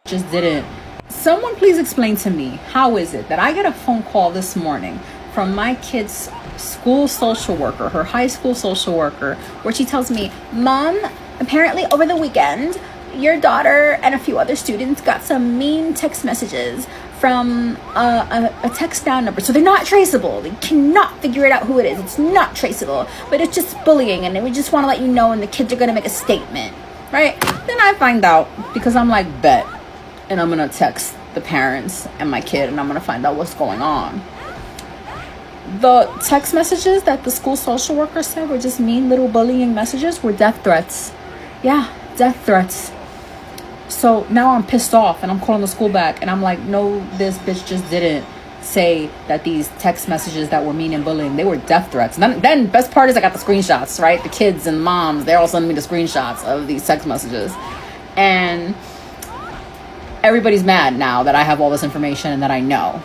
just didn't. Someone please explain to me, how is it that I get a phone call this morning from my kid's school social worker, her high school social worker, where she tells me, Mom, apparently over the weekend, your daughter and a few other students got some mean text messages from a text down number. So they're not traceable. They cannot figure it out who it is. It's not traceable, but it's just bullying, and we just want to let you know, and the kids are going to make a statement, right? Then I find out, because I'm like, bet, and I'm going to text the parents and my kid, and I'm going to find out what's going on. The text messages that the school social worker said were just mean little bullying messages were death threats. Yeah, death threats. So now I'm pissed off, and I'm calling the school back, and I'm like, no, this bitch just didn't say that these text messages that were mean and bullying, they were death threats. And then best part is I got the screenshots, right? The kids and moms, they're all sending me the screenshots of these text messages. And everybody's mad now that I have all this information and that I know.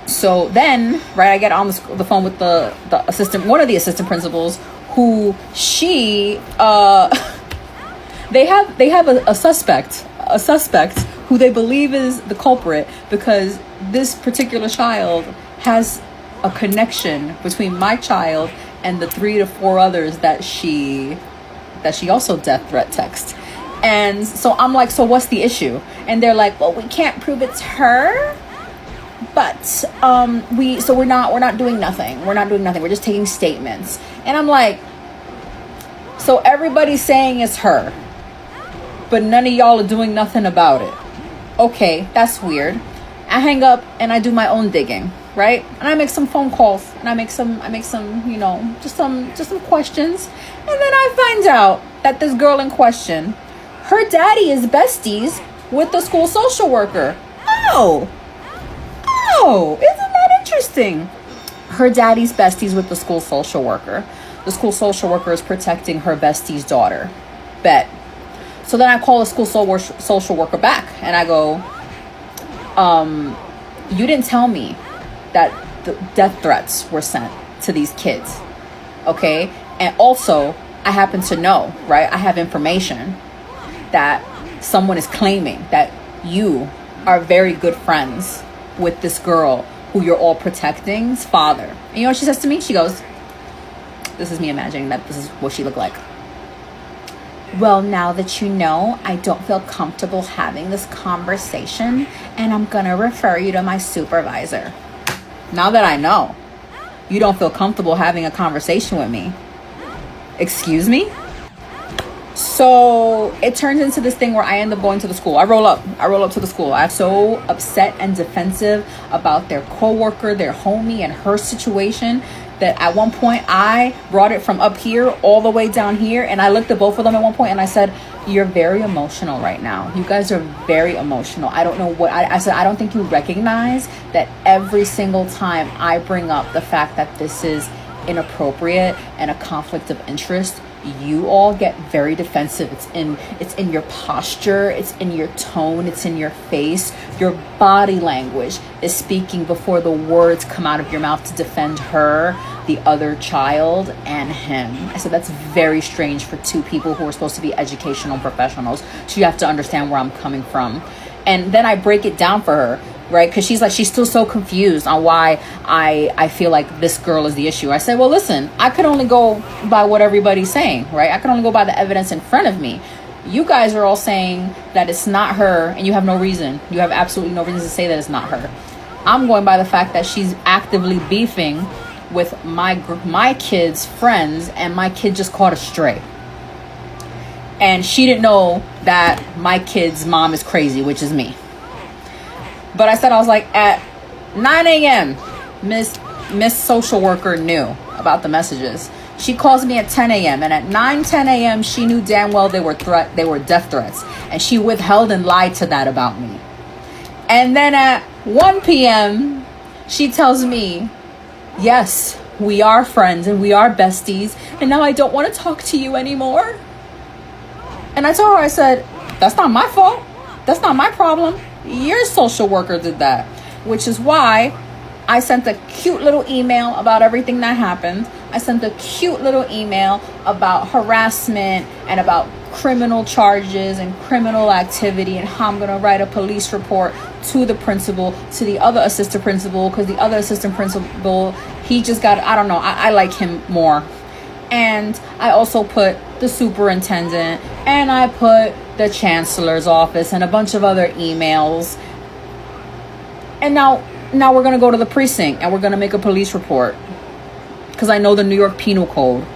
So then, right, I get on the phone with the assistant, one of the assistant principals, who she, they have a suspect who they believe is the culprit, because this particular child has a connection between my child and the 3 to 4 others that she also death threat text. And so I'm like, so what's the issue? And they're like, well, we can't prove it's her, but we're not doing nothing. We're just taking statements. And I'm like, so everybody's saying it's her, but none of y'all are doing nothing about it. Okay, that's weird. I hang up and I do my own digging, right? And I make some phone calls, and I make some, you know, just some questions. And then I find out that this girl in question, her daddy is besties with the school social worker. Oh, isn't that interesting? Her daddy's besties with the school social worker. The school social worker is protecting her bestie's daughter. Bet. So then I call the school social worker back, and I go, you didn't tell me that the death threats were sent to these kids, okay? And also, I happen to know, right? I have information that someone is claiming that you are very good friends with this girl who you're all protecting's father. And you know what she says to me? She goes, this is me imagining that this is what she looked like. Well, now that you know, I don't feel comfortable having this conversation, and I'm gonna refer you to my supervisor. Now that I know, you don't feel comfortable having a conversation with me. Excuse me? So it turns into this thing where I end up going to the school. I roll up to the school. I'm so upset and defensive about their coworker, their homie, and her situation, that at one point I brought it from up here all the way down here, and I looked at both of them at one point and I said, you're very emotional right now. You guys are very emotional. I don't know what I said. I don't think you recognize that every single time I bring up the fact that this is inappropriate and a conflict of interest, you all get very defensive. It's in your posture, it's in your tone, it's in your face. Your body language is speaking before the words come out of your mouth to defend her, the other child, and him. I said, that's very strange for two people who are supposed to be educational professionals. So you have to understand where I'm coming from. And then I break it down for her, right? Because she's still so confused on why I feel like this girl is the issue. I said, well, listen, I could only go by what everybody's saying, right? I could only go by the evidence in front of me. You guys are all saying that it's not her, and you have no reason. You have absolutely no reason to say that it's not her. I'm going by the fact that she's actively beefing with my kid's friends, and my kid just caught a stray. And she didn't know that my kid's mom is crazy, which is me. But I was like, at 9 a.m., Miss Social Worker knew about the messages. She calls me at 10 a.m. and at 9:10 a.m. she knew damn well they were death threats, and she withheld and lied to that about me. And then at 1 p.m. she tells me, yes, we are friends and we are besties, and now I don't want to talk to you anymore. And I told her, I said, that's not my fault. That's not my problem. Your social worker did that, which is why I sent a cute little email about everything that happened. I sent a cute little email about harassment and about criminal charges and criminal activity, and how I'm going to write a police report to the principal, to the other assistant principal, because the other assistant principal, he just got, I don't know, I like him more. And I also put the superintendent, and I put the chancellor's office, and a bunch of other emails. And now we're going to go to the precinct, and we're going to make a police report, because I know the New York Penal Code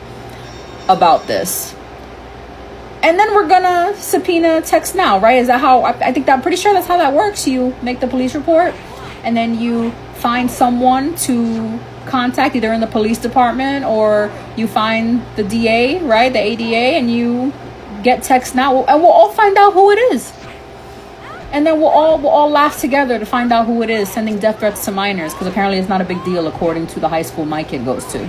about this. And then we're gonna subpoena text now, right? Is that how, I think that, I'm pretty sure that's how that works. You make the police report, and then you find someone to contact, either in the police department, or you find the DA, right? The ADA, and you get text now, and we'll all find out who it is. And then we'll all laugh together to find out who it is sending death threats to minors, because apparently it's not a big deal according to the high school my kid goes to.